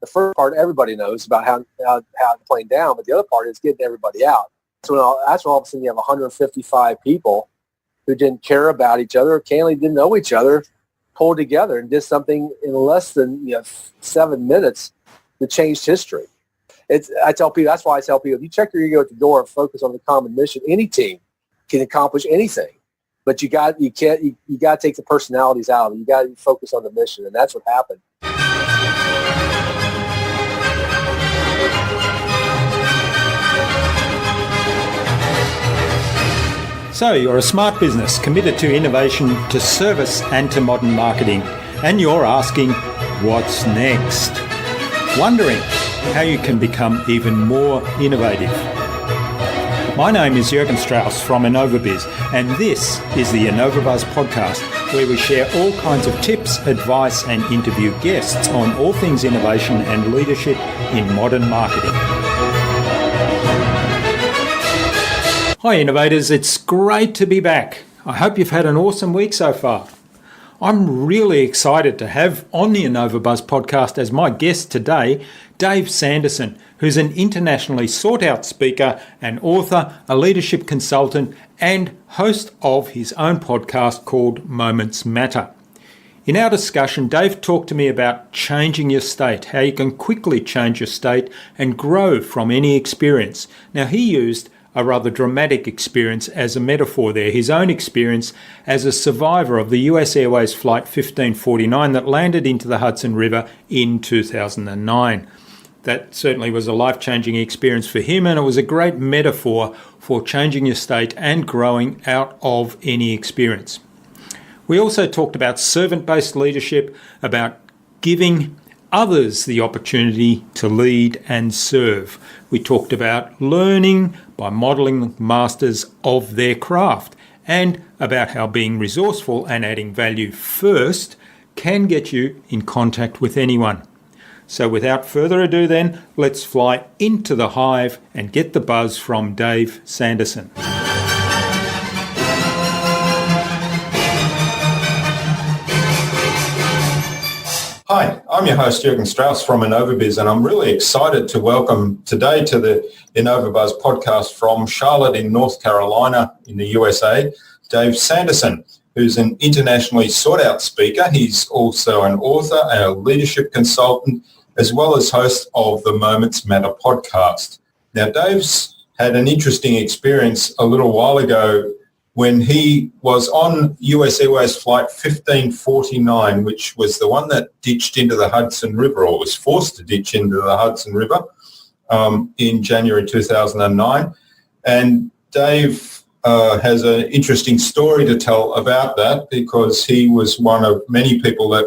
The first part everybody knows about how to plane down, but the other part is getting everybody out. So that's when all of a sudden you have 155 people who didn't care about each other, candidly didn't know each other, pulled together and did something in less than 7 minutes that changed history. I tell people, that's why I tell people, if you check your ego at the door and focus on the common mission, any team can accomplish anything. But you got to take the personalities out. You got to focus on the mission, and that's what happened. So you're a smart business committed to innovation, to service and to modern marketing. And you're asking, what's next? Wondering how you can become even more innovative. My name is Jürgen Strauss from InnovaBuzz, and this is the InnovaBuzz podcast, where we share all kinds of tips, advice and interview guests on all things innovation and leadership in modern marketing. Hi innovators, it's great to be back. I hope you've had an awesome week so far. I'm really excited to have on the InnovaBuzz podcast as my guest today, Dave Sanderson, who's an internationally sought-out speaker and author, a leadership consultant, and host of his own podcast called Moments Matter. In our discussion, Dave talked to me about changing your state, how you can quickly change your state and grow from any experience. Now, he used a rather dramatic experience as a metaphor there, his own experience as a survivor of the US Airways Flight 1549 that landed into the Hudson River in 2009. That certainly was a life-changing experience for him, and it was a great metaphor for changing your state and growing out of any experience. We also talked about servant-based leadership, about giving others the opportunity to lead and serve. We talked about learning by modelling masters of their craft, and about how being resourceful and adding value first can get you in contact with anyone. So without further ado then, let's fly into the hive and get the buzz from Dave Sanderson. Hi, I'm your host Jürgen Strauss from InnovaBuzz, and I'm really excited to welcome today to the InnovaBuzz podcast from Charlotte in North Carolina in the USA, Dave Sanderson, who's an internationally sought-out speaker. He's also an author and a leadership consultant, as well as host of the Moments Matter podcast. Now, Dave's had an interesting experience a little while ago when he was on US Airways Flight 1549, which was the one that ditched into the Hudson River, or was forced to ditch into the Hudson River in January 2009. And Dave has an interesting story to tell about that, because he was one of many people that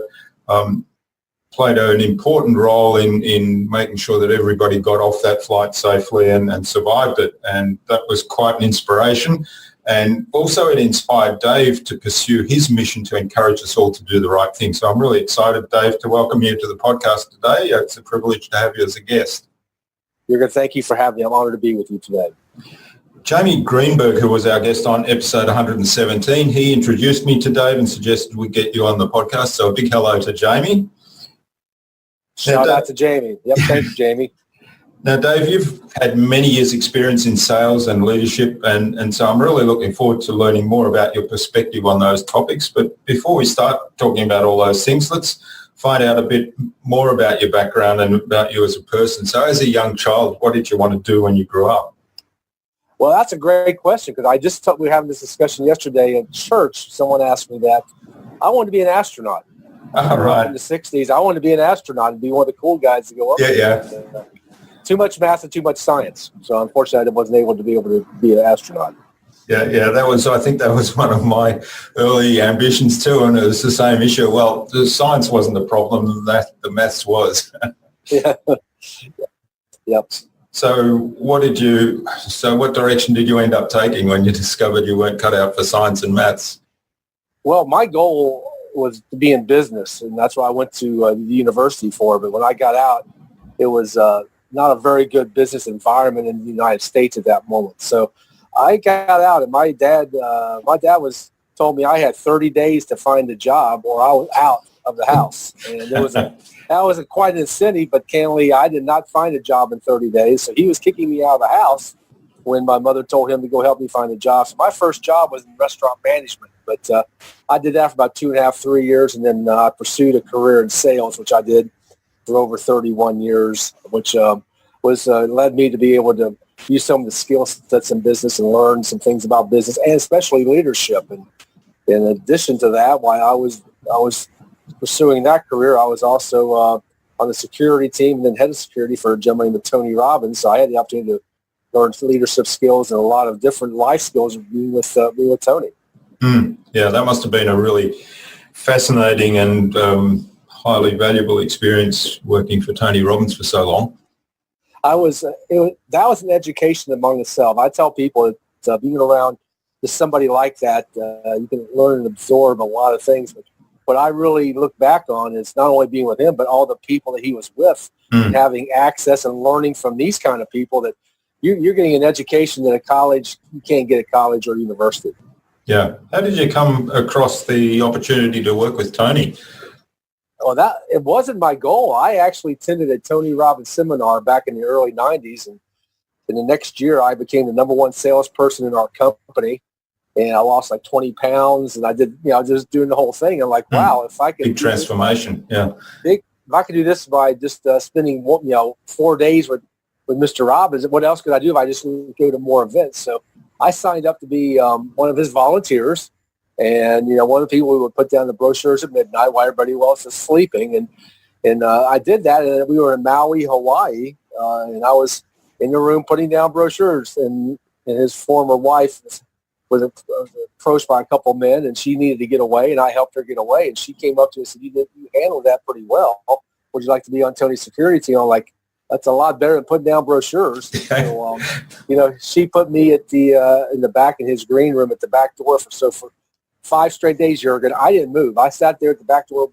played an important role in making sure that everybody got off that flight safely and survived it. And that was quite an inspiration. And also it inspired Dave to pursue his mission to encourage us all to do the right thing. So I'm really excited, Dave, to welcome you to the podcast today. It's a privilege to have you as a guest. Jürgen, thank you for having me. I'm honored to be with you today. Jamie Greenberg, who was our guest on episode 117, he introduced me to Dave and suggested we get you on the podcast. So a big hello to Jamie. Shout out to Jamie. Yep, thanks, Jamie. Now, Dave, you've had many years' experience in sales and leadership, and so I'm really looking forward to learning more about your perspective on those topics. But before we start talking about all those things, let's find out a bit more about your background and about you as a person. So as a young child, what did you want to do when you grew up? Well, that's a great question, because we were having this discussion yesterday at church. Someone asked me that. I wanted to be an astronaut. Right. In the 60s, I wanted to be an astronaut and be one of the cool guys to go up. Yeah. Too much math and too much science. So unfortunately, I wasn't able to be an astronaut. Yeah. I think that was one of my early ambitions too, and it was the same issue. Well, the science wasn't the problem; the maths was. Yeah. Yep. So, what direction did you end up taking when you discovered you weren't cut out for science and maths? Well, my goal was to be in business, and that's what I went to the university for. But when I got out, it was not a very good business environment in the United States at that moment. So I got out, and my dad told me I had 30 days to find a job or I was out of the house. And that wasn't quite an incentive, but candidly, I did not find a job in 30 days. So he was kicking me out of the house when my mother told him to go help me find a job. So my first job was in restaurant management, but I did that for about 2.5, 3 years, and then I pursued a career in sales, which I did for over 31 years, which led me to be able to use some of the skill sets in business and learn some things about business and especially leadership. And in addition to that, while I was pursuing that career, I was also on the security team and then head of security for a gentleman named Tony Robbins. So I had the opportunity to learn leadership skills and a lot of different life skills being with Tony. Yeah, that must have been a really fascinating and highly valuable experience working for Tony Robbins for so long. That was an education among itself. I tell people that being around just somebody like that, you can learn and absorb a lot of things. But what I really look back on is not only being with him, but all the people that he was with and having access and learning from these kind of people that you're getting an education that a college you can't get at college or university. Yeah. How did you come across the opportunity to work with Tony? Well, it wasn't my goal. I actually attended a Tony Robbins seminar back in the early 90s, and in the next year, I became the number one salesperson in our company, and I lost like 20 pounds, and I did, just doing the whole thing. I'm like, wow, if I could big transformation, if I could do this by just spending 4 days with Mr. Robbins, what else could I do if I just go to more events? So I signed up to be one of his volunteers. And, one of the people who would put down the brochures at midnight while everybody else is sleeping. And I did that. And we were in Maui, Hawaii. And I was in the room putting down brochures. And his former wife was approached by a couple of men, and she needed to get away. And I helped her get away. And she came up to me and said, you handled that pretty well. Would you like to be on Tony's security team? I'm like, that's a lot better than putting down brochures. So, she put me at in the back in his green room at the back door for 5 straight days, Jurgen. I didn't move. I sat there at the back door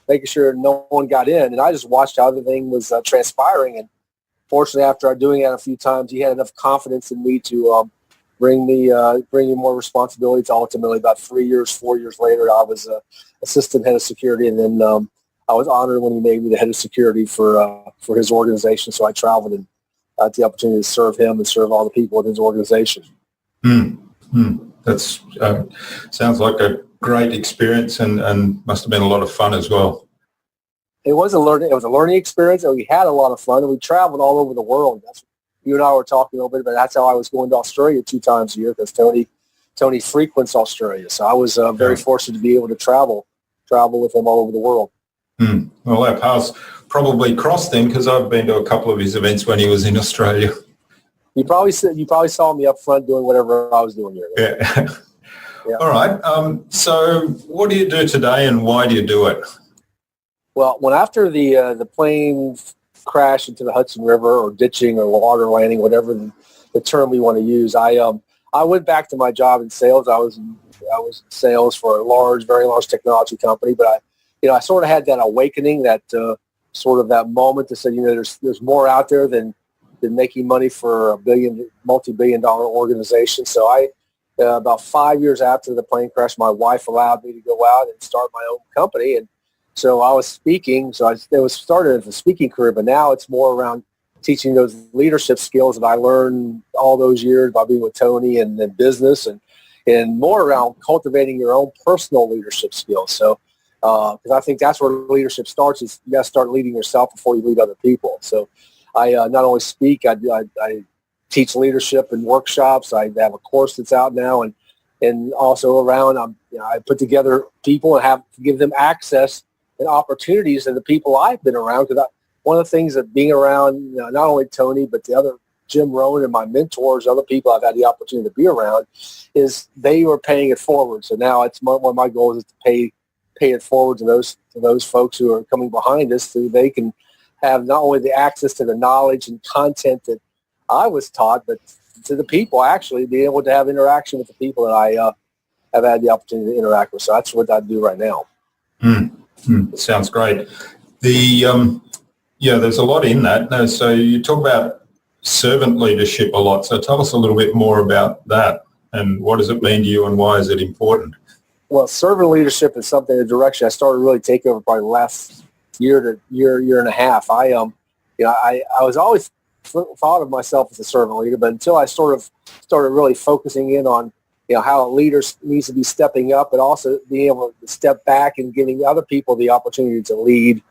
making sure no one got in, and I just watched how everything was transpiring. And fortunately, after doing that a few times, he had enough confidence in me to bring me more responsibility. To ultimately, about 4 years later, I was assistant head of security, and then I was honored when he made me the head of security for his organization. So I traveled and had the opportunity to serve him and serve all the people in his organization. That's sounds like a great experience and must have been a lot of fun as well. It was a learning experience, and we had a lot of fun, and we traveled all over the world. You and I were talking a little bit about that's how I was going to Australia 2 times a year, because Tony frequents Australia. So I was very fortunate to be able to travel with him all over the world. Well, our paths probably crossed then, because I've been to a couple of his events when he was in Australia. You probably saw me up front doing whatever I was doing here. Yeah. All right. So what do you do today, and why do you do it? Well, when after the plane crashed into the Hudson River, or ditching, or water landing, whatever the term we want to use, I went back to my job in sales. I was in sales for a very large technology company, but I sort of had that awakening, that sort of that moment to say, there's more out there than making money for a multi-billion-dollar organization. So about 5 years after the plane crash, my wife allowed me to go out and start my own company. And so I was speaking. So it was started as a speaking career, but now it's more around teaching those leadership skills that I learned all those years by being with Tony and business, and more around cultivating your own personal leadership skills. So because I think that's where leadership starts, is you got to start leading yourself before you lead other people. So I not only speak, I teach leadership and workshops. I have a course that's out now, and also around, I put together people and have to give them access and opportunities to the people I've been around. Because one of the things that being around, not only Tony, but the other Jim Rohn and my mentors, other people I've had the opportunity to be around, is they were paying it forward. So now it's one of my goals is to pay it forward to those folks who are coming behind us, so they can have not only the access to the knowledge and content that I was taught, but to the people, actually be able to have interaction with the people that I have had the opportunity to interact with. So that's what I do right now. Sounds great. There's a lot in that. So you talk about servant leadership a lot. So tell us a little bit more about that, and what does it mean to you, and why is it important? Well, servant leadership is something, a direction I started to really take over probably the last year and a half. I was always thought of myself as a servant leader, but until I sort of started really focusing in on, how a leader needs to be stepping up, but also being able to step back and giving other people the opportunity to lead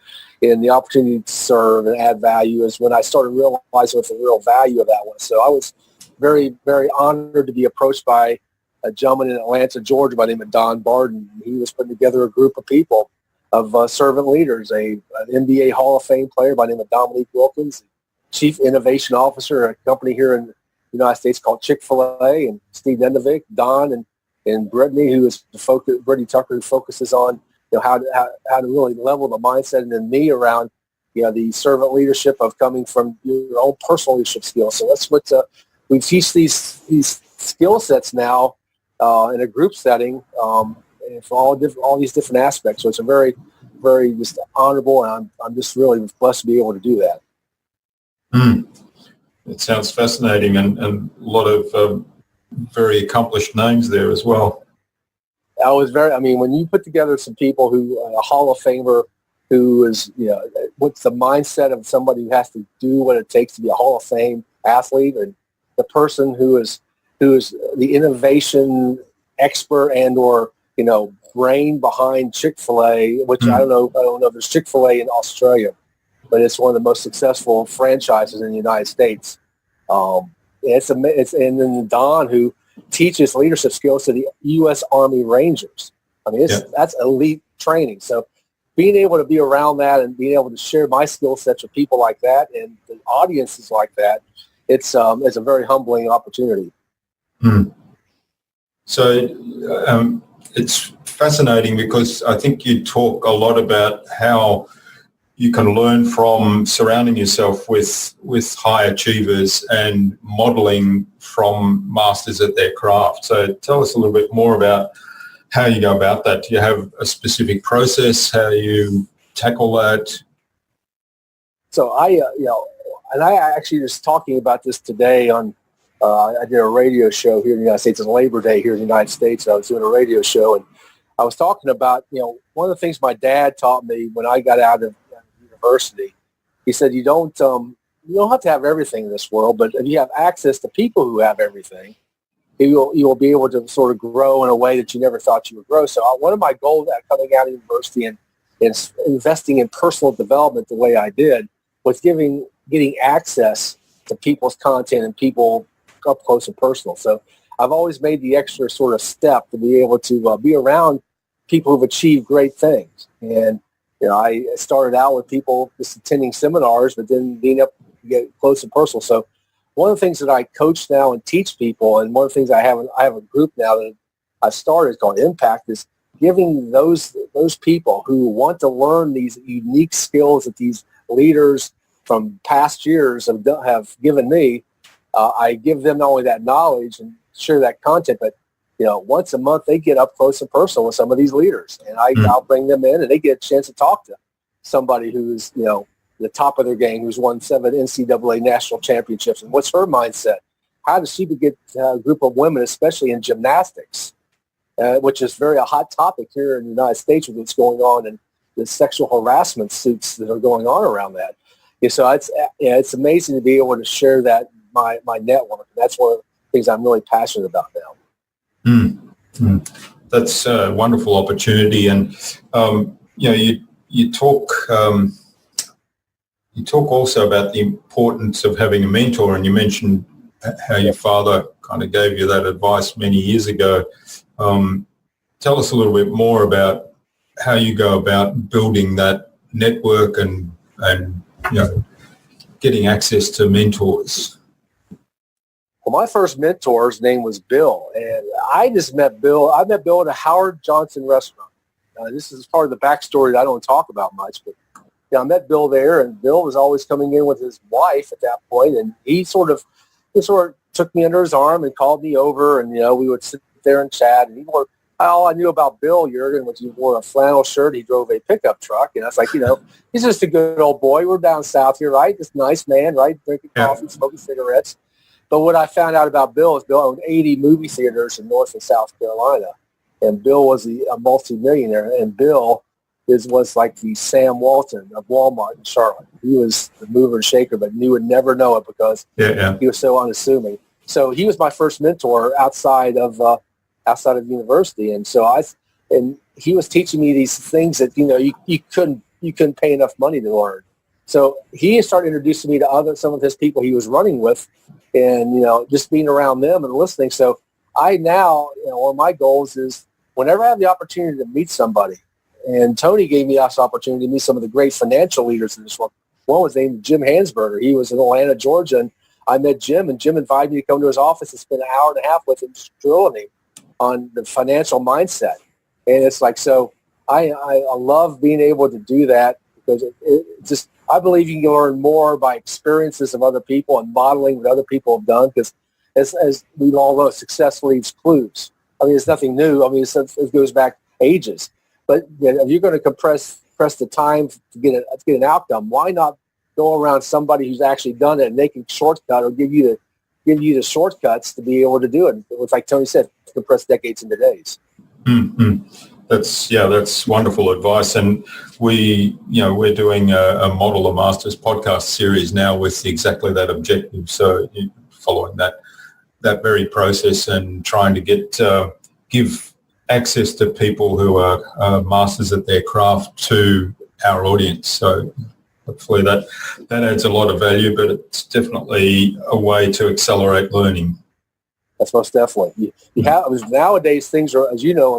and the opportunity to serve and add value, is when I started realizing what the real value of that was. So I was very, very honored to be approached by a gentleman in Atlanta, Georgia by the name of Don Barden. He was putting together a group of people, of servant leaders, an NBA Hall of Fame player by the name of Dominique Wilkins, Chief Innovation Officer at a company here in the United States called Chick-fil-A, and Steve Nendovic, Don, and Brittany, Brittany Tucker, who focuses on how to really level the mindset, and then me around the servant leadership of coming from your own personal leadership skills. So that's what we teach these skill sets now in a group setting for all these different aspects. So it's a very, very just honorable, and I'm just really blessed to be able to do that. It sounds fascinating, and a lot of very accomplished names there as well. When you put together some people who, a Hall of Famer who is, what's the mindset of somebody who has to do what it takes to be a Hall of Fame athlete, and the person who is the innovation expert and or, brain behind Chick-fil-A, which I don't know if there's Chick-fil-A in Australia, but it's one of the most successful franchises in the United States. And then Don, who teaches leadership skills to the U.S. Army Rangers. That's elite training. So being able to be around that and being able to share my skill sets with people like that and the audiences like that, it's a very humbling opportunity. So it's fascinating, because I think you talk a lot about how you can learn from surrounding yourself with high achievers and modeling from masters at their craft. So tell us a little bit more about how you go about that. Do you have a specific process, how you tackle that? So I actually was talking about this today on, I did a radio show here in the United States. It's Labor Day here in the United States. I was doing a radio show, and I was talking about, one of the things my dad taught me when I got out of university. He said, you don't have to have everything in this world, but if you have access to people who have everything, you will be able to sort of grow in a way that you never thought you would grow. So one of my goals at coming out of university and investing in personal development the way I did was getting access to people's content and people up close and personal. So I've always made the extra sort of step to be able to be around people who've achieved great things. And I started out with people just attending seminars, but then being able to get close and personal. So one of the things that I coach now and teach people, and one of the things I have a group now that I've started called Impact, is giving those people who want to learn these unique skills that these leaders from past years have given me. I give them not only that knowledge and share that content, but once a month they get up close and personal with some of these leaders, and I'll bring them in, and they get a chance to talk to somebody who's the top of their game, who's won 7 NCAA national championships, and what's her mindset? How does she get a group of women, especially in gymnastics, which is a hot topic here in the United States with what's going on and the sexual harassment suits that are going on around that. So it's amazing to be able to share that my network, and that's one of the things I'm really passionate about now. That's a wonderful opportunity, and you talk also about the importance of having a mentor, and you mentioned how your father kind of gave you that advice many years ago. Tell us a little bit more about how you go about building that network and getting access to mentors. Well, my first mentor's name was Bill, and I just met Bill. I met Bill at a Howard Johnson restaurant. This is part of the backstory that I don't talk about much, but I met Bill there, and Bill was always coming in with his wife at that point, and he sort of took me under his arm and called me over, and we would sit there and chat. And all I knew about Bill Jurgen was he wore a flannel shirt, he drove a pickup truck, and I was like, he's just a good old boy. We're down south here, right? Just a nice man, right? Drinking coffee, smoking cigarettes. But what I found out about Bill is Bill owned 80 movie theaters in North and South Carolina. and Bill was a multi-millionaire, and Bill was like the Sam Walton of Walmart in Charlotte. He was the mover and shaker, but you would never know it because he was so unassuming. So he was my first mentor outside of university, and he was teaching me these things that you couldn't pay enough money to learn. So he started introducing me to some of his people he was running with, and just being around them and listening. So I now, one of my goals is whenever I have the opportunity to meet somebody, and Tony gave me this opportunity to meet some of the great financial leaders in this world. One was named Jim Hansberger. He was in Atlanta, Georgia, and I met Jim, and Jim invited me to come to his office and spend an hour and a half with him, just drilling him on the financial mindset. And it's like, so I love being able to do that because I believe you can learn more by experiences of other people and modeling what other people have done, because as we all know, success leaves clues. I mean, it's nothing new. I mean, it goes back ages. But if you're going to compress the time to get an outcome, why not go around somebody who's actually done it and they can shortcut or give you the shortcuts to be able to do it? It's like Tony said, compress decades into days. Mm-hmm. That's wonderful advice. And we're doing a Model the Masters podcast series now with exactly that objective. So following that very process and trying to give access to people who are masters at their craft to our audience. So hopefully that adds a lot of value, but it's definitely a way to accelerate learning. That's most definitely. Nowadays things are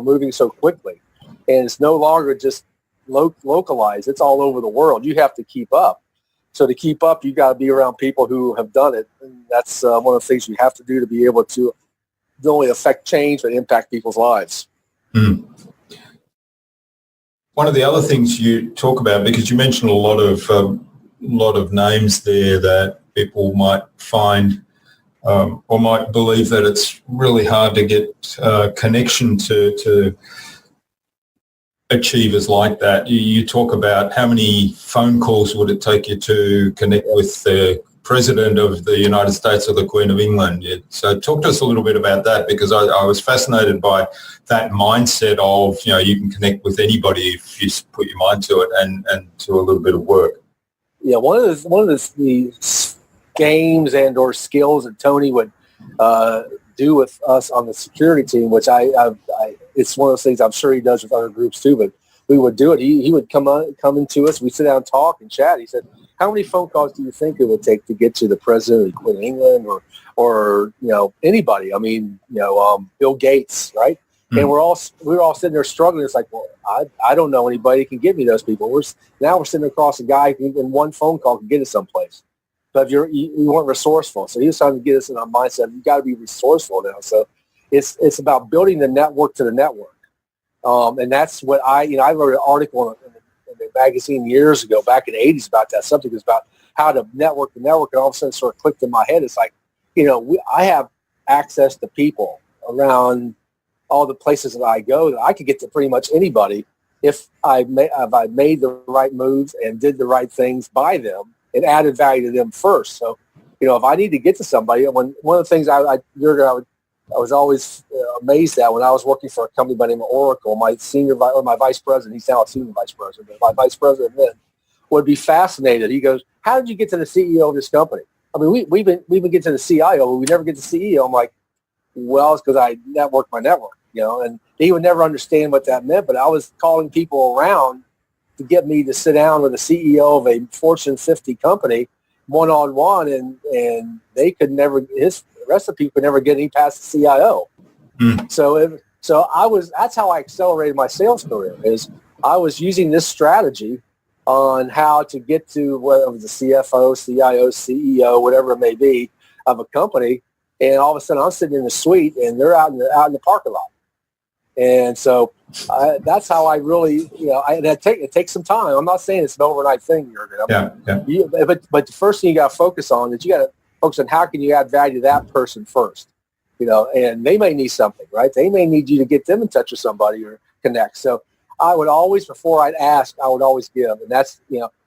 moving so quickly, and it's no longer just localized. It's all over the world. You have to keep up. So to keep up, you got to be around people who have done it, and that's one of the things you have to do to be able to not only affect change but impact people's lives. Mm. One of the other things you talk about, because you mentioned a lot of names there that people might find or might believe that it's really hard to get connection to achievers like that. You talk about how many phone calls would it take you to connect with the President of the United States or the Queen of England. So talk to us a little bit about that, because I was fascinated by that mindset of, you can connect with anybody if you put your mind to it and do a little bit of work. Yeah, one of the games and or skills that Tony would do with us on the security team, which it's one of those things I'm sure he does with other groups too, but we would do it. He would come into us. We'd sit down and talk and chat. He said, how many phone calls do you think it would take to get to the President of the Queen of England or anybody? I mean, Bill Gates, right? Mm-hmm. And we were all sitting there struggling. It's like, well, I don't know anybody who can give me those people. We're sitting across a guy who in one phone call can get us someplace. But we weren't resourceful. So he was trying to get us in our mindset. You got to be resourceful now. So it's about building the network to the network. And that's what I wrote an article in the magazine years ago, back in the 80s, about that subject. It was about how to network the network, and all of a sudden sort of clicked in my head. It's like, I have access to people around all the places that I go that I could get to pretty much anybody if I made the right moves and did the right things by them and added value to them first. So, if I need to get to somebody, one of the things I was always amazed at when I was working for a company by the name of Oracle, my vice president, he's now a senior vice president, but my vice president then would be fascinated. He goes, how did you get to the CEO of this company? I mean, we've been getting to the CIO, but we never get to CEO. I'm like, well, it's because I network my network, and he would never understand what that meant, but I was calling people around to get me to sit down with the CEO of a Fortune 50 company one-on-one, and they could never, the rest of the people could never get any past the CIO. Mm. That's how I accelerated my sales career, is I was using this strategy on how to get to whether it was the CFO, CIO, CEO, whatever it may be of a company. And all of a sudden I'm sitting in the suite and they're out in the parking lot. And so that's how I really, it takes some time. I'm not saying it's an overnight thing, Jurgen. But the first thing you got to focus on is you got to focus on how can you add value to that person first, and they may need something, right? They may need you to get them in touch with somebody or connect. So I would always, before I'd ask, I would always give. And that's,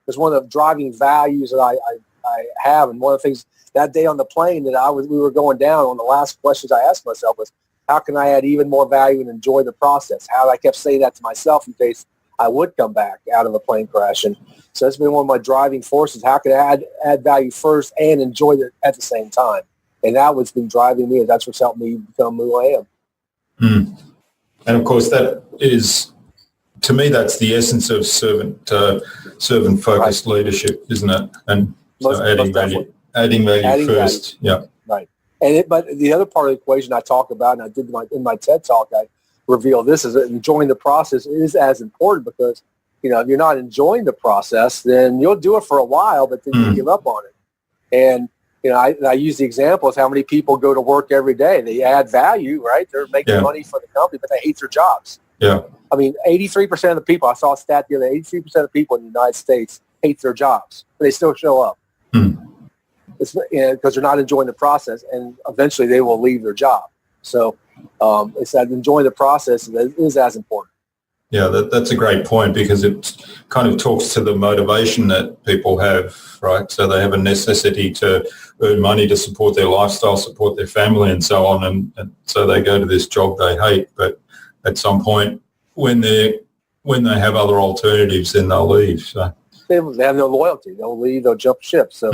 it's one of the driving values that I have. And one of the things that day on the plane that we were going down, on the last questions I asked myself was, how can I add even more value and enjoy the process? How I kept saying that to myself in case I would come back out of a plane crash. And so that's been one of my driving forces. How can I add value first and enjoy it at the same time? And that what's been driving me, and that's what's helped me become who I am. Mm. And of course, that is, to me, that's the essence of servant-focused leadership, isn't it? And so adding value first. Yeah. Right. But the other part of the equation I talk about, and I did in my TED Talk, I reveal this, is that enjoying the process is as important because, if you're not enjoying the process, then you'll do it for a while, but then you give up on it. And, I use the example of how many people go to work every day. They add value, right? They're making money for the company, but they hate their jobs. Yeah. 83% of the people, I saw a stat the other day, 83% of people in the United States hate their jobs, but they still show up. It's because they're not enjoying the process, and eventually they will leave their job. So it's that enjoying the process is as important. Yeah, that's a great point because it kind of talks to the motivation that people have, right? So they have a necessity to earn money to support their lifestyle, support their family and so on. And so they go to this job they hate. But at some point when they have other alternatives, then they'll leave. So they have no loyalty. They'll leave, they'll jump ship. So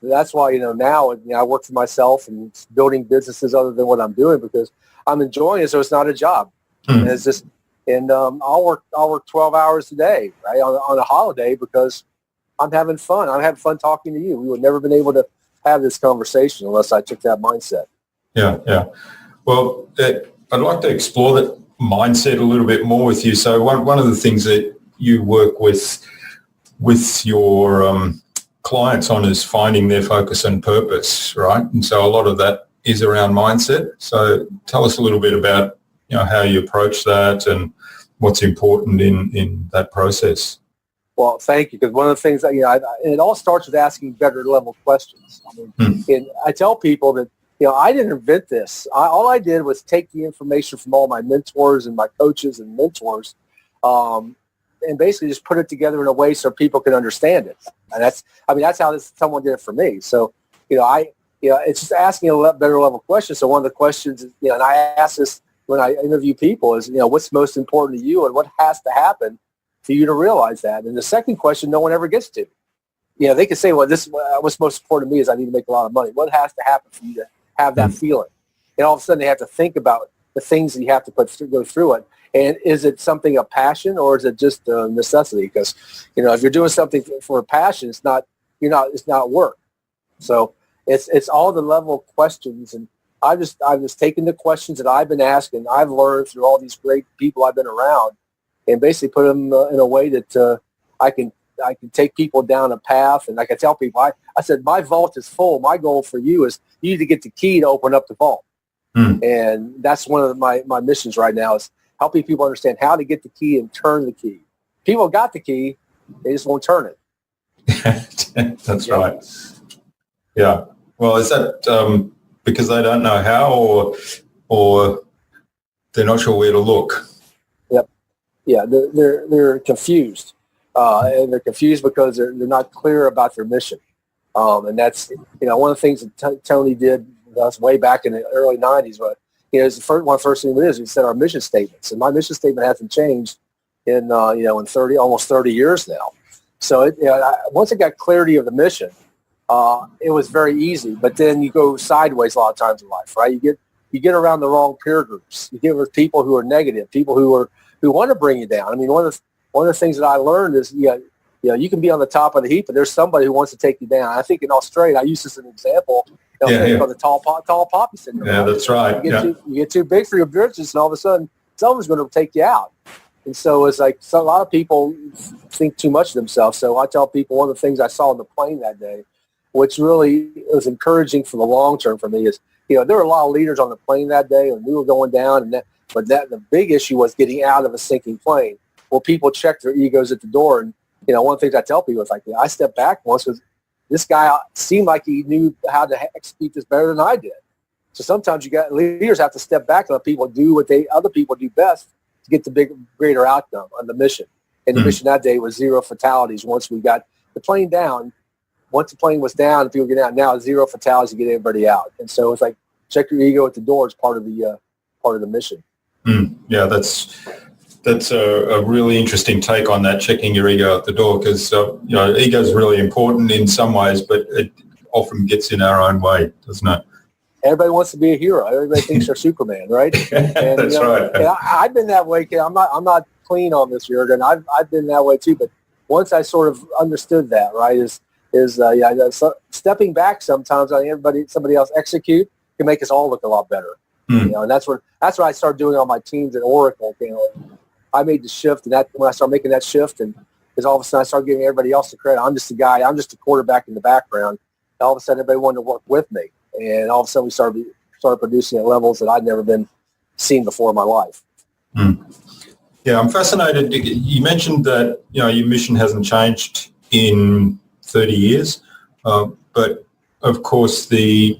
that's why, now I work for myself and building businesses other than what I'm doing because I'm enjoying it. So it's not a job. And it's just, and I'll work 12 hours a day, right, on a holiday because I'm having fun. I'm having fun talking to you. We would never been able to have this conversation unless I took that mindset. Yeah. Well, I'd like to explore that mindset a little bit more with you. So one of the things that you work with your clients on is finding their focus and purpose, right? And so a lot of that is around mindset. So tell us a little bit about how you approach that and what's important in that process. Well, thank you. Because one of the things that, it all starts with asking better level questions. And I tell people that, I didn't invent this. All I did was take the information from all my mentors and my coaches and mentors and basically just put it together in a way so people can understand it. And that's how someone did it for me. So, it's just asking a better level question. So one of the questions is, and I ask this when I interview people is, what's most important to you and what has to happen for you to realize that? And the second question, no one ever gets to. They can say, well, what's most important to me is I need to make a lot of money. What has to happen for you to have that feeling? And all of a sudden they have to think about the things that you have to go through it. And is it something of passion or is it just a necessity? Because, if you're doing something for a passion, it's not work. So it's all the level of questions. And I've just taken the questions that I've been asking, I've learned through all these great people I've been around, and basically put them in a way that I can take people down a path. And like I tell people, I said, my vault is full. My goal for you is you need to get the key to open up the vault. And that's one of my missions right now is helping people understand how to get the key and turn the key. People got the key, they just won't turn it. That's right. Yeah. Well, is that because they don't know how or they're not sure where to look? Yep. Yeah, they're confused. And they're confused because they're not clear about their mission. And that's, one of the things that Tony did with us way back in the early 90s, but is one of the first things it is, we set our mission statements. And my mission statement hasn't changed in, in almost 30 years now. So once I got clarity of the mission, it was very easy. But then you go sideways a lot of times in life, right? You get around the wrong peer groups. You get with people who are negative, people who want to bring you down. I mean, one of the things that I learned is, you can be on the top of the heap, but there's somebody who wants to take you down. I think in Australia, I use this as an example. On the tall poppy syndrome. Yeah, that's right. You get too big for your britches, and all of a sudden, someone's going to take you out. And so it's like a lot of people think too much of themselves. So I tell people one of the things I saw on the plane that day, which really was encouraging for the long term for me, is there were a lot of leaders on the plane that day, and we were going down, but the big issue was getting out of a sinking plane. Well, people checked their egos at the door, and one of the things I tell people is like, I stepped back once because this guy seemed like he knew how to execute this better than I did. So sometimes leaders have to step back and let people do what other people do best to get the greater outcome on the mission. And the mission that day was 0 fatalities once we got the plane down. Once the plane was down and people get out, now 0 fatalities to get everybody out. And so it's like check your ego at the door as part of the part of the mission. Yeah, that's a really interesting take on that, checking your ego at the door, because ego is really important in some ways, but it often gets in our own way, doesn't it? Everybody wants to be a hero. Everybody thinks they're Superman, right? And, That's right. And I've been that way. I'm not clean on this, Jurgen. I've been that way too. But once I sort of understood that, right, so stepping back sometimes, I think somebody else execute can make us all look a lot better. And that's what I started doing on my teams at Oracle. I made the shift, and when I started making that shift, and because all of a sudden I started giving everybody else the credit. I'm just a guy. I'm just a quarterback in the background. And all of a sudden, everybody wanted to work with me, and all of a sudden we started producing at levels that I'd never been seen before in my life. Yeah, I'm fascinated. You mentioned that your mission hasn't changed in 30 years, but of course we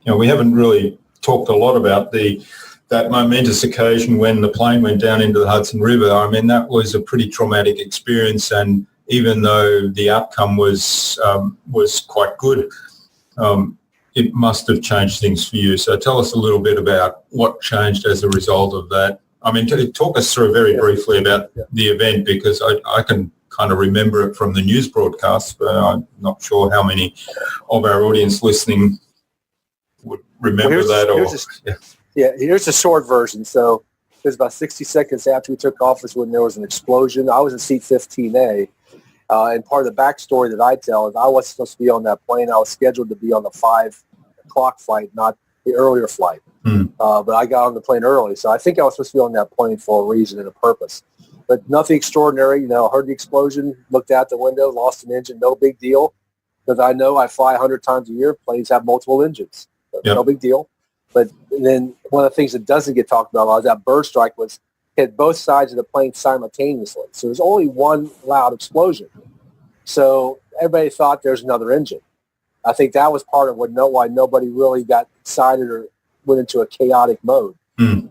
haven't really talked a lot about that momentous occasion when the plane went down into the Hudson River. I mean, that was a pretty traumatic experience, and even though the outcome was quite good, it must have changed things for you. So tell us a little bit about what changed as a result of that. I mean, talk us through very briefly about the event, because I can kind of remember it from the news broadcasts, but I'm not sure how many of our audience listening would remember here's the short version. So it was about 60 seconds after we took off is when there was an explosion. I was in seat 15A, and part of the backstory that I tell is I wasn't supposed to be on that plane. I was scheduled to be on the 5 o'clock flight, not the earlier flight. But I got on the plane early, so I think I was supposed to be on that plane for a reason and a purpose. But nothing extraordinary. Heard the explosion, looked out the window, lost an engine, no big deal. Because I know I fly 100 times a year. Planes have multiple engines. So no big deal. But then one of the things that doesn't get talked about a lot is that bird strike hit both sides of the plane simultaneously. So there's only one loud explosion. So everybody thought there's another engine. I think that was part of why nobody really got excited or went into a chaotic mode.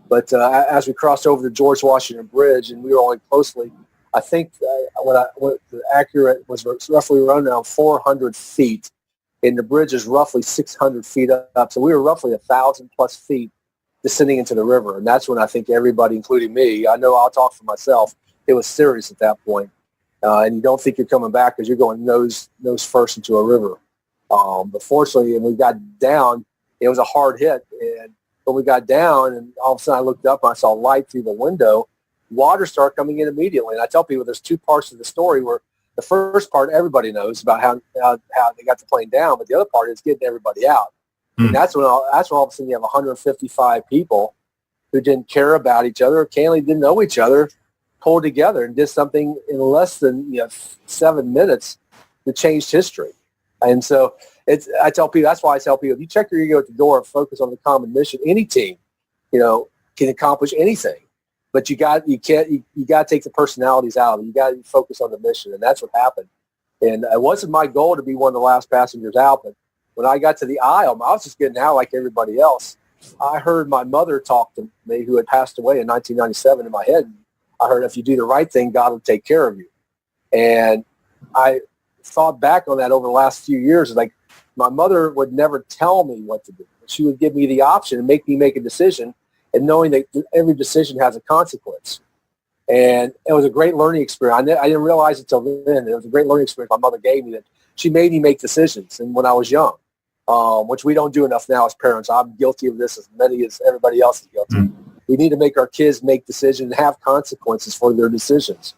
But as we crossed over the George Washington Bridge and we were all in closely, I think what the accurate was roughly around 400 feet, and the bridge is roughly 600 feet up. So we were roughly 1,000 plus feet descending into the river. And that's when I think everybody, including me, I know I'll talk for myself, it was serious at that point. And you don't think you're coming back because you're going nose first into a river. But fortunately, when we got down, it was a hard hit. And when we got down, and all of a sudden I looked up and I saw light through the window, water started coming in immediately. And I tell people there's two parts of the story where the first part everybody knows about how they got the plane down, but the other part is getting everybody out. And that's when all of a sudden you have 155 people who didn't care about each other, candidly didn't know each other, pulled together and did something in less than 7 minutes that changed history. And so that's why I tell people, if you check your ego at the door and focus on the common mission, any team, can accomplish anything. But you got to take the personalities out of it. You got to focus on the mission, and that's what happened. And it wasn't my goal to be one of the last passengers out, but when I got to the aisle, I was just getting out like everybody else. I heard my mother talk to me, who had passed away in 1997, in my head. I heard, if you do the right thing, God will take care of you. And I thought back on that over the last few years. Like, my mother would never tell me what to do. She would give me the option and make me make a decision, and knowing that every decision has a consequence. And it was a great learning experience. I didn't realize it till then. It was a great learning experience my mother gave me, that she made me make decisions. And when I was young, which we don't do enough now as parents. I'm guilty of this as many as everybody else is guilty. We need to make our kids make decisions and have consequences for their decisions.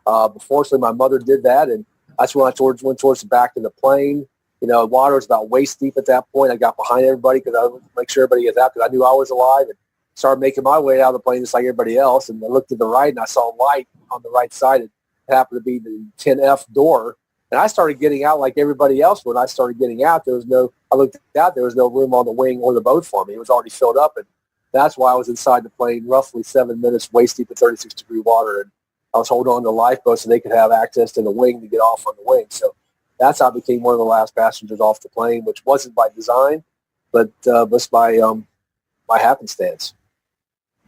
But fortunately, my mother did that, and that's when I went towards the back of the plane. Water was about waist deep at that point. I got behind everybody because I wanted to make sure everybody gets out, because I knew I was alive, and started making my way out of the plane just like everybody else. And I looked to the right, and I saw light on the right side. It happened to be the 10F door. And I started getting out like everybody else. When I started getting out, there was no room on the wing or the boat for me. It was already filled up. And that's why I was inside the plane roughly 7 minutes, waist deep in 36-degree water. And I was holding on to lifeboats so they could have access to the wing to get off on the wing. So that's how I became one of the last passengers off the plane, which wasn't by design, but was by happenstance.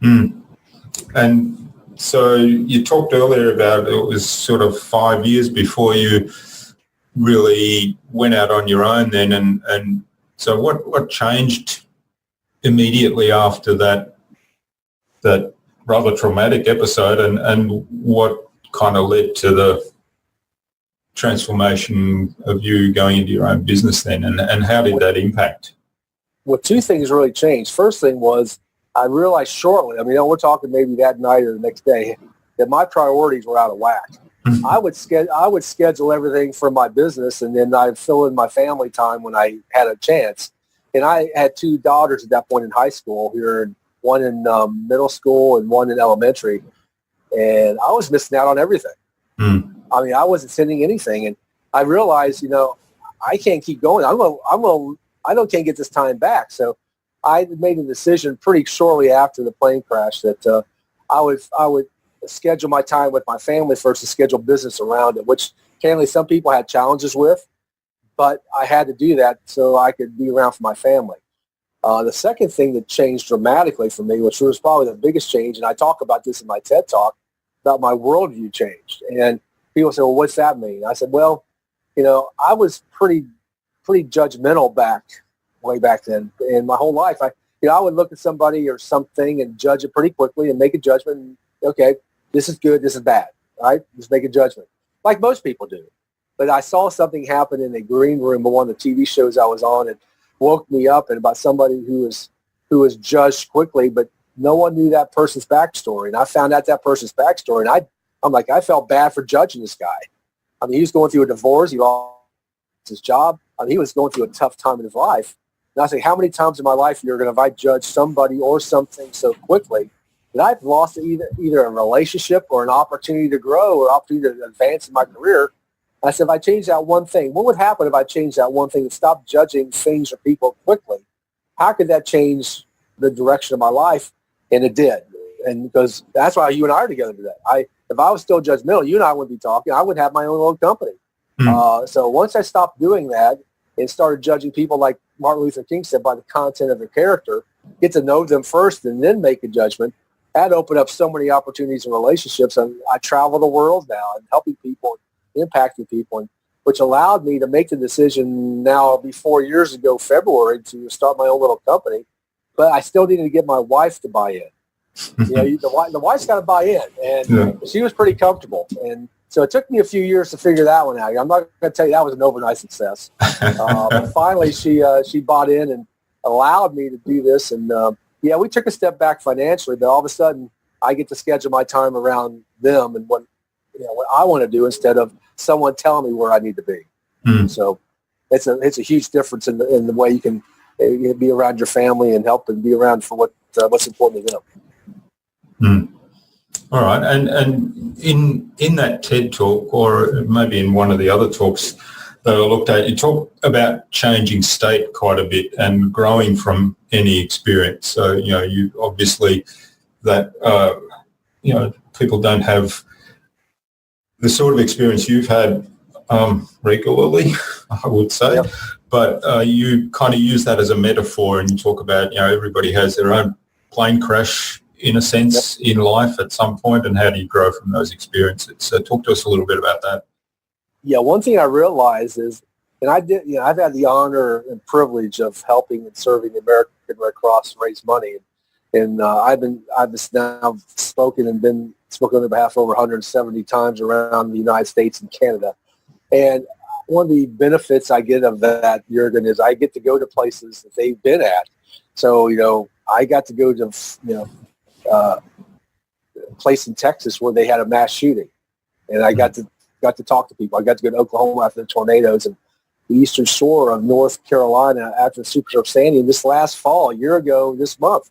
And so you talked earlier about it was sort of 5 years before you really went out on your own then. And so what changed immediately after that that rather traumatic episode, and what kind of led to the transformation of you going into your own business then, and how did that impact? Well, two things really changed. First thing was I realized shortly, we're talking maybe that night or the next day, that my priorities were out of whack. I would schedule everything for my business, and then I'd fill in my family time when I had a chance. And I had two daughters at that point in high school here, one in middle school and one in elementary. And I was missing out on everything. I wasn't sending anything. And I realized, I can't keep going. I can't get this time back. So I made a decision pretty shortly after the plane crash that I would schedule my time with my family first and schedule business around it, which candidly some people had challenges with, but I had to do that so I could be around for my family. The second thing that changed dramatically for me, which was probably the biggest change, and I talk about this in my TED Talk, about my worldview changed. And people say, well, what's that mean? I said, well, I was pretty judgmental way back then. In my whole life, I would look at somebody or something and judge it pretty quickly and make a judgment. And, okay, this is good, this is bad, right? Just make a judgment, like most people do. But I saw something happen in the green room of one of the TV shows I was on, and woke me up, and about somebody who was judged quickly, but no one knew that person's backstory. And I found out that person's backstory, and I'm like, I felt bad for judging this guy. He was going through a divorce. He lost his job. He was going through a tough time in his life. And I say, how many times in my life if I judge somebody or something so quickly that I've lost either a relationship or an opportunity to grow or opportunity to advance in my career? I said, if I change that one thing, what would happen if I changed that one thing and stopped judging things or people quickly? How could that change the direction of my life? And it did. And because that's why you and I are together today. If I was still judgmental, you and I wouldn't be talking. I would have my own little company. So once I stopped doing that and started judging people, like Martin Luther King said, by the content of their character, get to know them first and then make a judgment, that opened up so many opportunities and relationships. And I travel the world now and helping people, impacting people, which allowed me to make the decision now, be 4 years ago, February, to start my own little company. But I still needed to get my wife to buy in. The wife's got to buy in, and she was pretty comfortable. And so it took me a few years to figure that one out. I'm not going to tell you that was an overnight success. But finally, she bought in and allowed me to do this. And we took a step back financially, but all of a sudden, I get to schedule my time around them and what I want to do instead of someone telling me where I need to be. So it's a huge difference in the way you can be around your family and help and be around for what's important to them. All right, and in that TED Talk, or maybe in one of the other talks that I looked at, you talk about changing state quite a bit and growing from any experience. So you obviously that people don't have the sort of experience you've had regularly, I would say. Yep. But you kind of use that as a metaphor, and you talk about everybody has their own plane crash in a sense in life at some point, and how do you grow from those experiences? So talk to us a little bit about that. Yeah, one thing I realized is, and I've had the honor and privilege of helping and serving the American Red Cross raise money, and I've now spoken on behalf of over 170 times around the United States and Canada. And one of the benefits I get of that, Jurgen, is I get to go to places that they've been at. So, I got to go to, a place in Texas where they had a mass shooting. And I got to talk to people. I got to go to Oklahoma after the tornadoes and the eastern shore of North Carolina after the Superstorm Sandy. And this last fall, a year ago this month,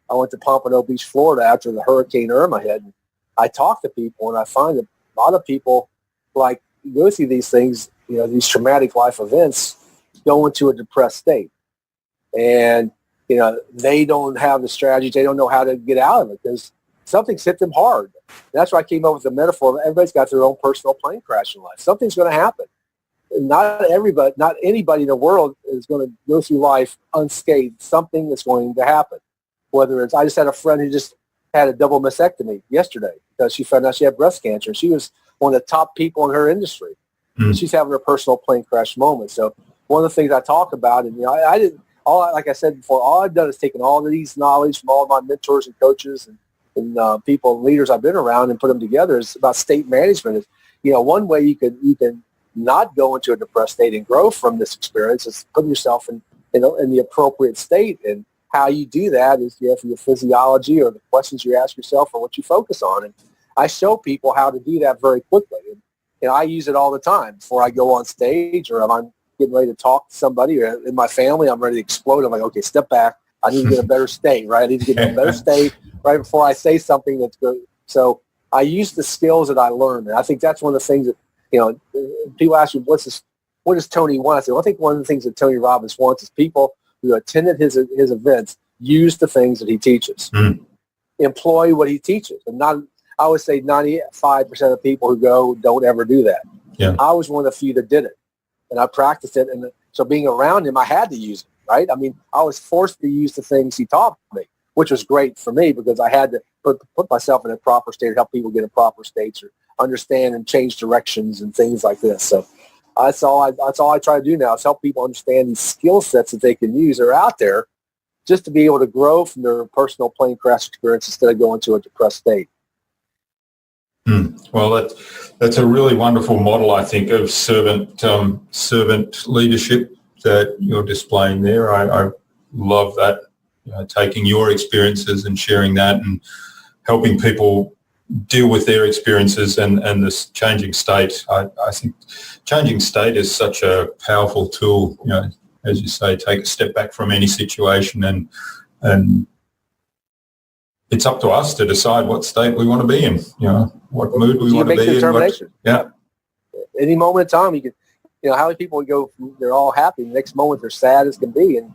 I went to Pompano Beach, Florida after the Hurricane Irma hit. And I talk to people, and I find that a lot of people, like, go through these things, these traumatic life events, go into a depressed state. And, they don't have the strategies. They don't know how to get out of it because something's hit them hard. And that's why I came up with the metaphor of everybody's got their own personal plane crash in life. Something's going to happen. And not anybody in the world is going to go through life unscathed. Something is going to happen. Whether it's, I just had a friend who just had a double mastectomy yesterday because she found out she had breast cancer. She was one of the top people in her industry. She's having her personal plane crash moment. So one of the things I talk about, and like I said before, all I've done is taken all of these knowledge from all of my mentors and coaches and people and leaders I've been around and put them together is about state management. Is, one way you can not go into a depressed state and grow from this experience is putting yourself in the appropriate state. And how you do that is your physiology or the questions you ask yourself or what you focus on. And I show people how to do that very quickly. And I use it all the time before I go on stage, or if I'm getting ready to talk to somebody, or in my family, I'm ready to explode. I'm like, okay, step back. I need to get in a better state, right? I need to get in a better state right before I say something that's good. So I use the skills that I learned. And I think that's one of the things that, people ask me, what does Tony want? I say, well, I think one of the things that Tony Robbins wants is people who attended his events use the things that he teaches, employ what he teaches. And I would say 95% of people who go don't ever do that. Yeah. I was one of the few that did it, and I practiced it. And so being around him, I had to use it, right? I mean, I was forced to use the things he taught me, which was great for me because I had to put myself in a proper state, help people get in proper states or understand and change directions and things like this. So that's all I try to do now is help people understand these skill sets that they can use that are out there just to be able to grow from their personal plane crash experience instead of going to a depressed state. Well, that's a really wonderful model, I think, of servant leadership that you're displaying there. I love that, taking your experiences and sharing that and helping people deal with their experiences and this changing state. I think changing state is such a powerful tool, as you say, take a step back from any situation and it's up to us to decide what state we want to be in, what mood we want to be in. Any moment in time, you can, how many people would go, they're all happy, the next moment they're sad as can be. And,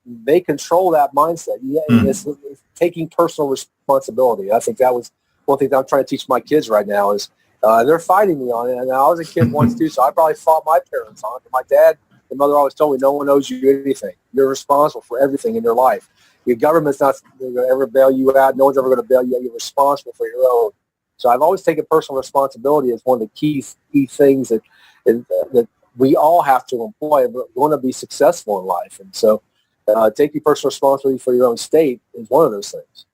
they control that mindset. It's taking personal responsibility. I think that was one thing that I'm trying to teach my kids right now is they're fighting me on it. And I was a kid once too, so I probably fought my parents on it. My dad and mother always told me no one owes you anything. You're responsible for everything in your life. Your government's not going to ever bail you out. No one's ever going to bail you out. You're responsible for your own. So I've always taken personal responsibility as one of the key things that we all have to employ if we're going to be successful in life. And so taking personal responsibility for your own state is one of those things.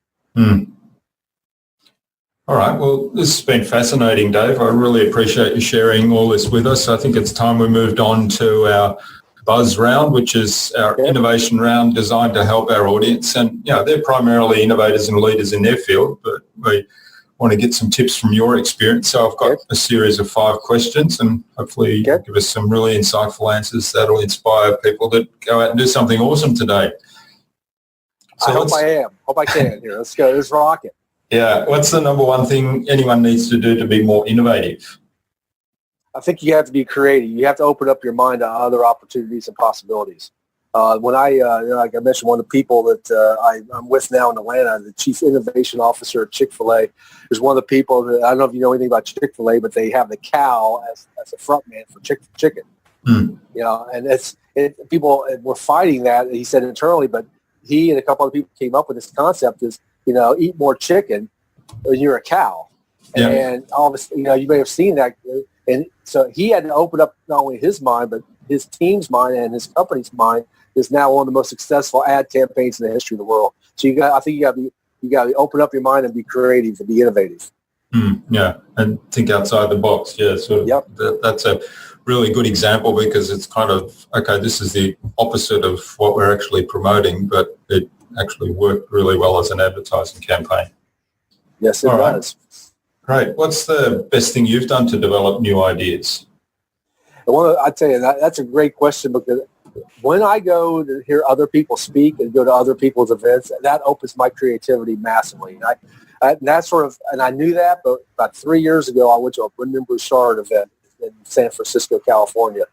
All right. Well, this has been fascinating, Dave. I really appreciate you sharing all this with us. I think it's time we moved on to our Buzz round, which is our innovation round designed to help our audience. And, they're primarily innovators and leaders in their field, but we want to get some tips from your experience. So I've got a series of 5 questions and hopefully you give us some really insightful answers that will inspire people to go out and do something awesome today. So I hope I can. Here, let's go. Let's rock it. Yeah. What's the number one thing anyone needs to do to be more innovative? I think you have to be creative. You have to open up your mind to other opportunities and possibilities. When like I mentioned, one of the people that I'm with now in Atlanta, the chief innovation officer at Chick-fil-A, is one of the people that, I don't know if you know anything about Chick-fil-A, but they have the cow as a front man for chicken. And people were fighting that, he said internally, but he and a couple other people came up with this concept is, eat more chicken or you're a cow. Yeah. And all of a, you may have seen that. And so he had to open up not only his mind, but his team's mind and his company's mind is now one of the most successful ad campaigns in the history of the world. So you got to open up your mind and be creative and be innovative. And think outside the box. Yeah, that's a really good example because it's kind of, okay, this is the opposite of what we're actually promoting, but it actually worked really well as an advertising campaign. Yes, it does. Great. What's the best thing you've done to develop new ideas? I'd tell you, that's a great question because when I go to hear other people speak and go to other people's events, that opens my creativity massively. And I knew that, but about 3 years ago, I went to a Brendan Bouchard event in San Francisco, California.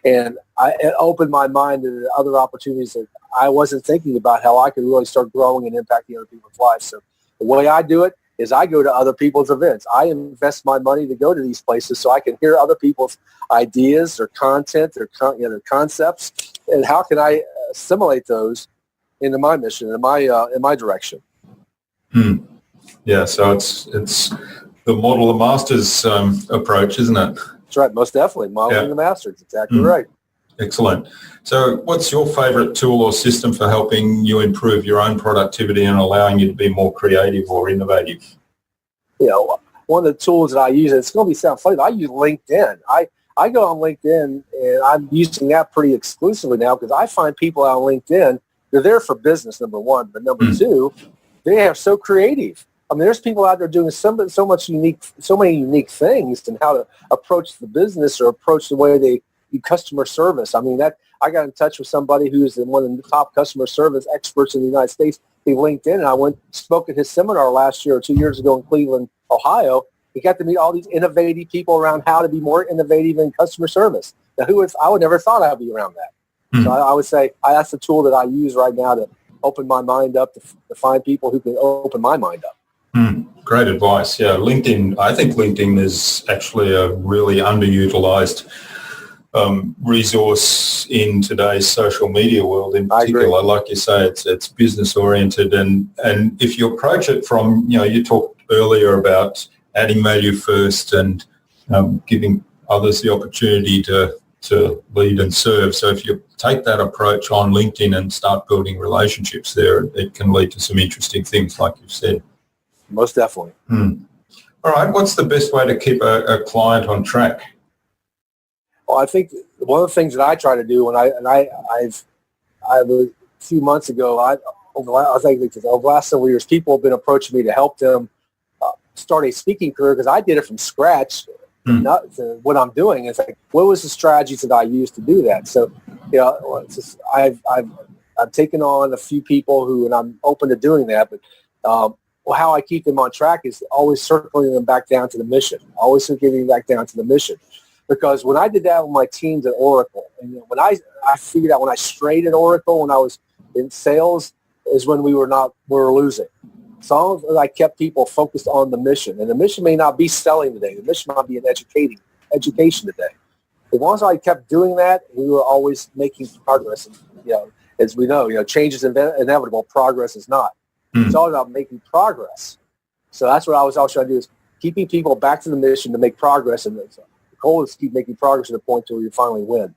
And it opened my mind to other opportunities that I wasn't thinking about how I could really start growing and impacting other people's lives. So the way I do it is I go to other people's events. I invest my money to go to these places so I can hear other people's ideas, their content, their concepts, and how can I assimilate those into my mission, in my direction. Yeah, so it's the model of masters approach, isn't it? That's right, most definitely. Modeling the masters, exactly right. Excellent. So what's your favourite tool or system for helping you improve your own productivity and allowing you to be more creative or innovative? One of the tools that I use, and it's going to sound funny, but I use LinkedIn. I go on LinkedIn, and I'm using that pretty exclusively now because I find people on LinkedIn, they're there for business, number one, but number two, they are so creative. I mean, there's people out there doing so many unique things and how to approach the business or approach the way they do customer service. I mean, I got in touch with somebody who's one of the top customer service experts in the United States. He LinkedIn, and I spoke at his seminar last year or 2 years ago in Cleveland, Ohio. He got to meet all these innovative people around how to be more innovative in customer service. Now, I would never thought I'd be around that. So I would say that's the tool that I use right now to open my mind up, to find people who can open my mind up. Great advice. Yeah, LinkedIn. I think LinkedIn is actually a really underutilized resource in today's social media world. In particular, like you say, it's business oriented, and if you approach it from, you talked earlier about adding value first and giving others the opportunity to lead and serve. So if you take that approach on LinkedIn and start building relationships there, it can lead to some interesting things, like you've said. Most definitely. All right. What's the best way to keep a client on track? Well, I think one of the things that I try to do, I've a few months ago, over the last several years, people have been approaching me to help them start a speaking career because I did it from scratch. Not what I'm doing. It's like, what was the strategies that I used to do that? So, I've taken on a few people and I'm open to doing that, but how I keep them on track is always circling them back down to the mission. Because when I did that with my teams at Oracle, and when I figured out when I strayed at Oracle, when I was in sales, is when we were losing. So I kept people focused on the mission, and the mission may not be selling today. The mission might be in education today. As long as I kept doing that, we were always making progress. And, as we know, change is inevitable. Progress is not. It's all about making progress. So that's what I was always trying to do, is keeping people back to the mission to make progress. And the goal is to keep making progress to the point where you finally win.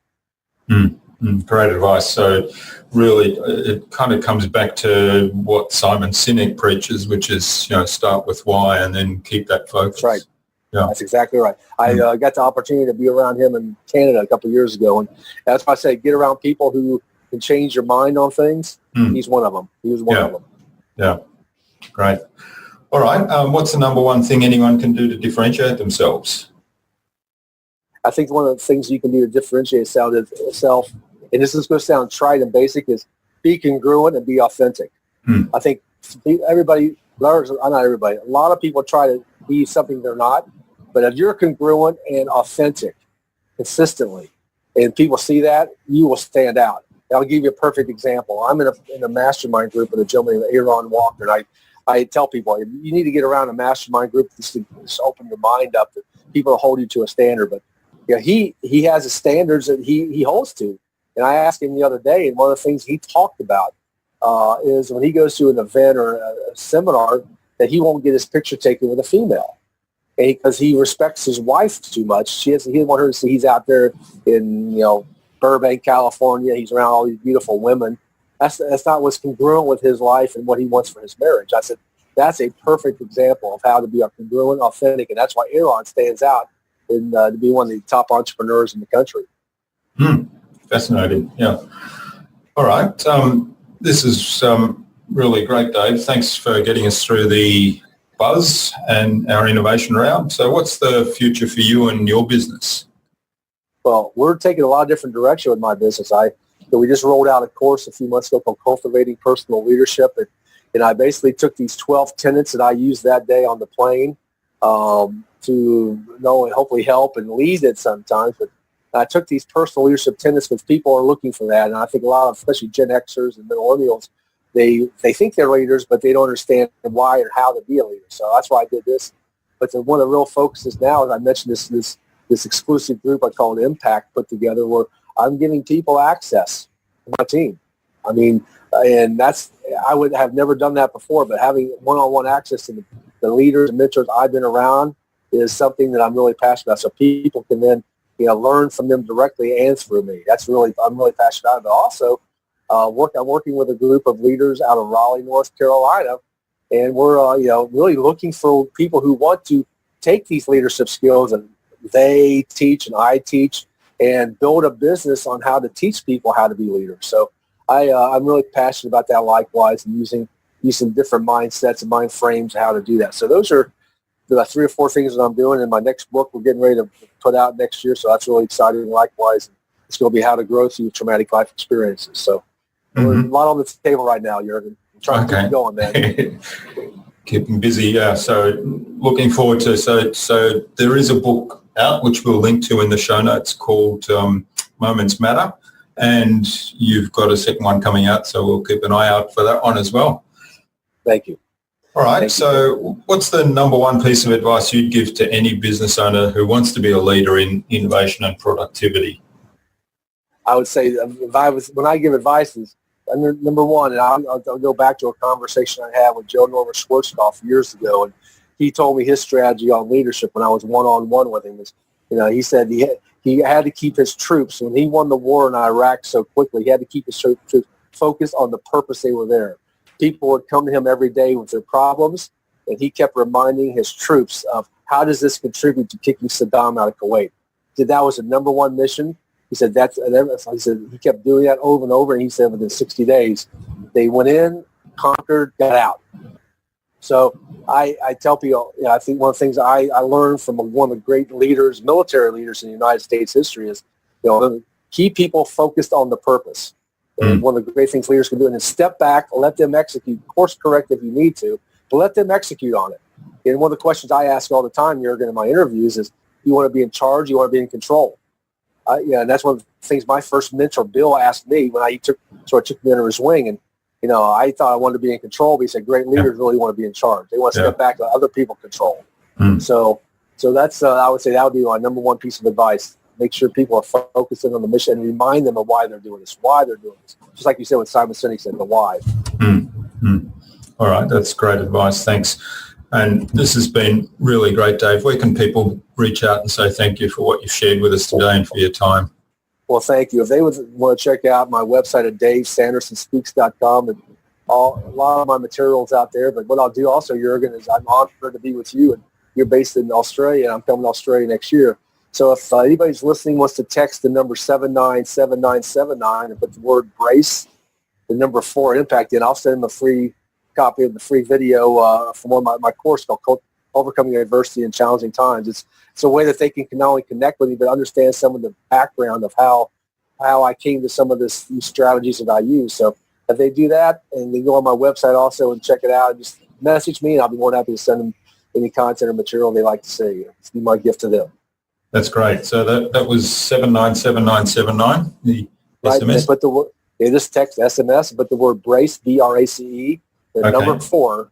Great advice. So really, it kind of comes back to what Simon Sinek preaches, which is, start with why and then keep that focus. That's right. Yeah. That's exactly right. I got the opportunity to be around him in Canada a couple of years ago. And that's why I say get around people who can change your mind on things. He's one of them. He was one of them. Yeah. Great. All right. What's the number one thing anyone can do to differentiate themselves? I think one of the things you can do to differentiate yourself, and this is going to sound trite and basic, is be congruent and be authentic. I think a lot of people try to be something they're not, but if you're congruent and authentic consistently, and people see that, you will stand out. And I'll give you a perfect example. I'm in a mastermind group with a gentleman named Aaron Walker, and I tell people, you need to get around a mastermind group just to open your mind up. That people hold you to a standard, but he has the standards that he holds to. And I asked him the other day, and one of the things he talked about is when he goes to an event or a seminar, that he won't get his picture taken with a female, because he respects his wife too much. He doesn't want her to see he's out there in Burbank, California. He's around all these beautiful women. That's not what's congruent with his life and what he wants for his marriage. I said that's a perfect example of how to be congruent, authentic, and that's why Aaron stands out to be one of the top entrepreneurs in the country. Fascinating. Yeah. All right. This is really great, Dave. Thanks for getting us through the buzz and our innovation round. So what's the future for you and your business? Well, we're taking a lot of different direction with my business. We just rolled out a course a few months ago called Cultivating Personal Leadership. And I basically took these 12 tenets that I used that day on the plane to know and hopefully help and lead it sometimes. But I took these personal leadership tenets because people are looking for that. And I think a lot of, especially Gen Xers and millennials, they think they're leaders, but they don't understand why or how to be a leader. So that's why I did this. But one of the real focuses now, as I mentioned, this exclusive group I call it Impact put together, where I'm giving people access to my team. I mean, and I would have never done that before, but having one-on-one access to the leaders and mentors I've been around is something that I'm really passionate about. So people can then, learn from them directly and through me. I'm really passionate about it. But also, I'm working with a group of leaders out of Raleigh, North Carolina, and we're really looking for people who want to take these leadership skills, and they teach and I teach, and build a business on how to teach people how to be leaders. So I'm really passionate about that likewise, and using different mindsets and mind frames how to do that. So those are the 3 or 4 things that I'm doing. In my next book we're getting ready to put out next year, so that's really exciting likewise. It's going to be how to grow through traumatic life experiences. So there's a lot on the table right now, Jürgen. I'm trying to keep it going, man. Keeping busy, yeah. So looking forward to, so there is a book out which we'll link to in the show notes called Moments Matter, and you've got a second one coming out, so we'll keep an eye out for that one as well. Thank you. All right, so what's the number one piece of advice you'd give to any business owner who wants to be a leader in innovation and productivity? I would say when I give advice is, number one, and I'll go back to a conversation I had with Joe Norman Schwarzkopf years ago, and he told me his strategy on leadership when I was one-on-one with him is, he said he had to keep his troops, when he won the war in Iraq so quickly, he had to keep his troops focused on the purpose they were there. People would come to him every day with their problems, and he kept reminding his troops of how does this contribute to kicking Saddam out of Kuwait. He said that was the number one mission. He said he kept doing that over and over, and he said within 60 days, they went in, conquered, got out. So I tell people, I think one of the things I learned from one of the great leaders, military leaders in the United States history is, keep people focused on the purpose. And one of the great things leaders can do is step back, let them execute, course correct if you need to, but let them execute on it. And one of the questions I ask all the time, Jürgen, in my interviews is, you want to be in charge, you want to be in control? And that's one of the things my first mentor, Bill, asked me when he took me under his wing. And, I thought I wanted to be in control, but he said great leaders really want to be in charge. They want to step back and let other people control. So that's, I would say that would be my number one piece of advice. Make sure people are focusing on the mission and remind them of why they're doing this. Just like you said, what Simon Sinek said, the why. All right, that's great advice. Thanks. And this has been really great, Dave. Where can people reach out and say thank you for what you've shared with us today and for your time? Well, thank you. If they would want to check out my website at DaveSandersonSpeaks.com, and a lot of my materials out there. But what I'll do also, Jürgen, is I'm honored to be with you, and you're based in Australia, and I'm coming to Australia next year. So if anybody's listening wants to text the number 797979 and put the word BRACE, the number 4 impact in, I'll send them a free copy of the free video from one of my course called Overcoming Adversity in Challenging Times. It's a way that they can not only connect with me, but understand some of the background of how I came to some of these strategies that I use. So if they do that, and they go on my website also and check it out, just message me, and I'll be more than happy to send them any content or material they like to see. It's be my gift to them. That's great. So that was 797979, the SMS? But just text SMS, but the word BRACE, BRACE, the number 4,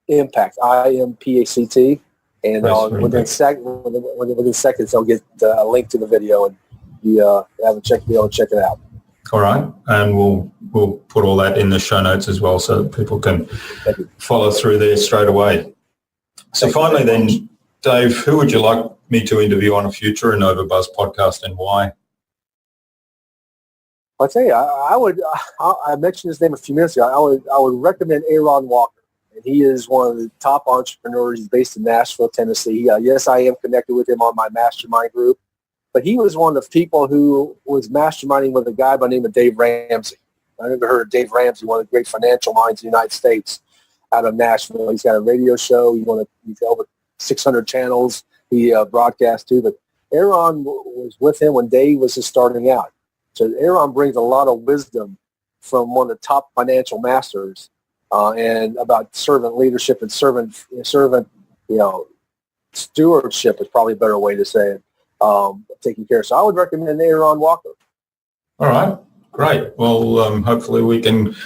impact, IMPACT, and within seconds they'll get a link to the video, and you be able to check it out. All right, and we'll put all that in the show notes as well, so that people can follow through there straight away. So finally, then, Dave, who would you like me to interview on a future InnovaBuzz podcast, and why? I'll tell you, I mentioned his name a few minutes ago. I would recommend Aaron Walker. And he is one of the top entrepreneurs. He's based in Nashville, Tennessee. Yes, I am connected with him on my mastermind group. But he was one of the people who was masterminding with a guy by the name of Dave Ramsey. I never heard of Dave Ramsey, one of the great financial minds in the United States out of Nashville. He's got a radio show. He's over 600 channels he broadcasts to. But Aaron was with him when Dave was just starting out. So Aaron brings a lot of wisdom from one of the top financial masters and about servant leadership and servant stewardship is probably a better way to say it. Taking care. So I would recommend Aaron Walker. All right. Great. Well, hopefully we can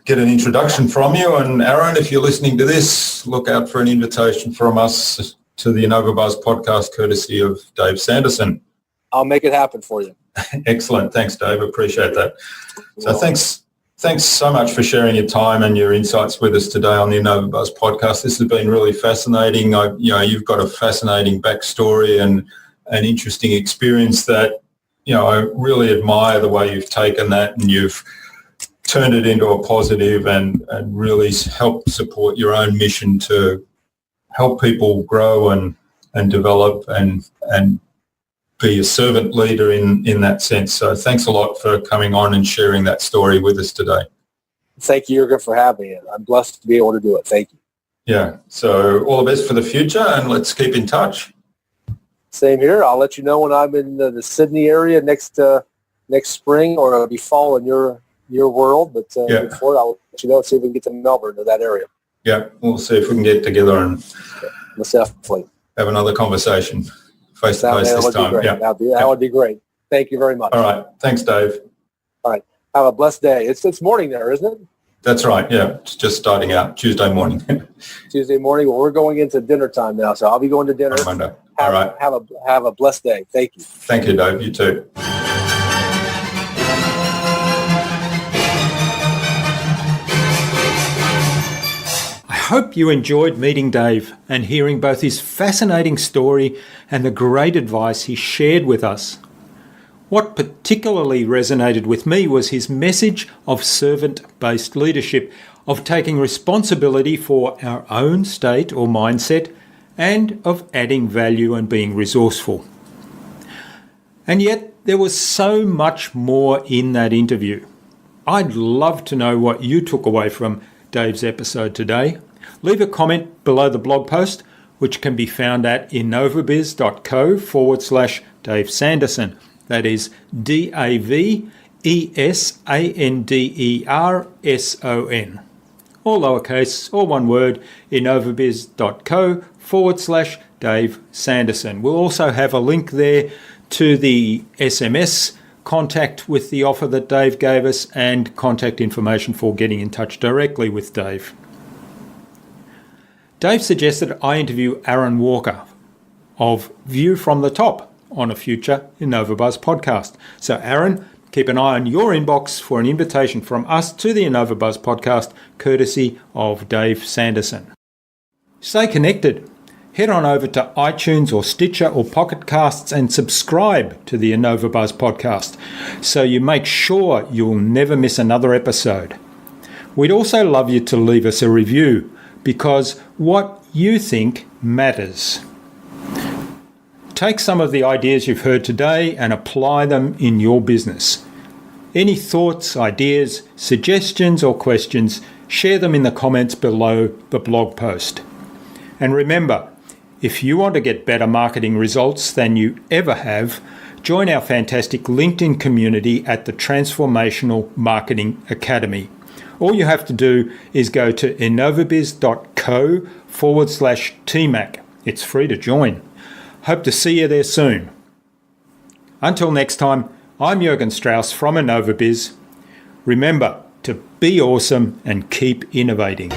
get an introduction from you. And Aaron, if you're listening to this, look out for an invitation from us to the InnovaBuzz podcast, courtesy of Dave Sanderson. I'll make it happen for you. Excellent. Thanks, Dave. Appreciate that. So thanks so much for sharing your time and your insights with us today on the InnovaBuzz podcast. This has been really fascinating. You've got a fascinating backstory and an interesting experience that, I really admire the way you've taken that and you've turned it into a positive and really helped support your own mission to help people grow and develop and be a servant leader in that sense. So thanks a lot for coming on and sharing that story with us today. Thank you, Jürgen, for having me. I'm blessed to be able to do it. Thank you. Yeah. So all the best for the future, and let's keep in touch. Same here. I'll let you know when I'm in the Sydney area next spring, or it'll be fall in your world. But before, I'll let you know and see if we can get to Melbourne or that area. Yeah, we'll see if we can get together and definitely have another conversation face to face this time. Yeah, that would be great. Thank you very much. All right. Thanks, Dave. All right. Have a blessed day. It's morning there, isn't it? That's right. Yeah, it's just starting out Tuesday morning. Tuesday morning. Well, we're going into dinner time now, so I'll be going to dinner. On Monday. All right. Have a blessed day. Thank you. Thank you, Dave. You too. I hope you enjoyed meeting Dave and hearing both his fascinating story and the great advice he shared with us. What particularly resonated with me was his message of servant-based leadership, of taking responsibility for our own state or mindset, and of adding value and being resourceful. And yet there was so much more in that interview. I'd love to know what you took away from Dave's episode today. Leave a comment below the blog post, which can be found at innovabiz.co/Dave Sanderson. That is DaveSanderson. All lowercase, all one word, innovabiz.co/Dave Sanderson. We'll also have a link there to the SMS contact with the offer that Dave gave us and contact information for getting in touch directly with Dave. Dave suggested I interview Aaron Walker of View from the Top on a future InnovaBuzz podcast. So Aaron, keep an eye on your inbox for an invitation from us to the InnovaBuzz podcast, courtesy of Dave Sanderson. Stay connected. Head on over to iTunes or Stitcher or Pocket Casts and subscribe to the InnovaBuzz podcast so you make sure you'll never miss another episode. We'd also love you to leave us a review because what you think matters. Take some of the ideas you've heard today and apply them in your business. Any thoughts, ideas, suggestions or questions, share them in the comments below the blog post. And remember, if you want to get better marketing results than you ever have, join our fantastic LinkedIn community at the Transformational Marketing Academy. All you have to do is go to innovabiz.co/TMAC. It's free to join. Hope to see you there soon. Until next time, I'm Jürgen Strauss from InnovaBiz. Remember to be awesome and keep innovating.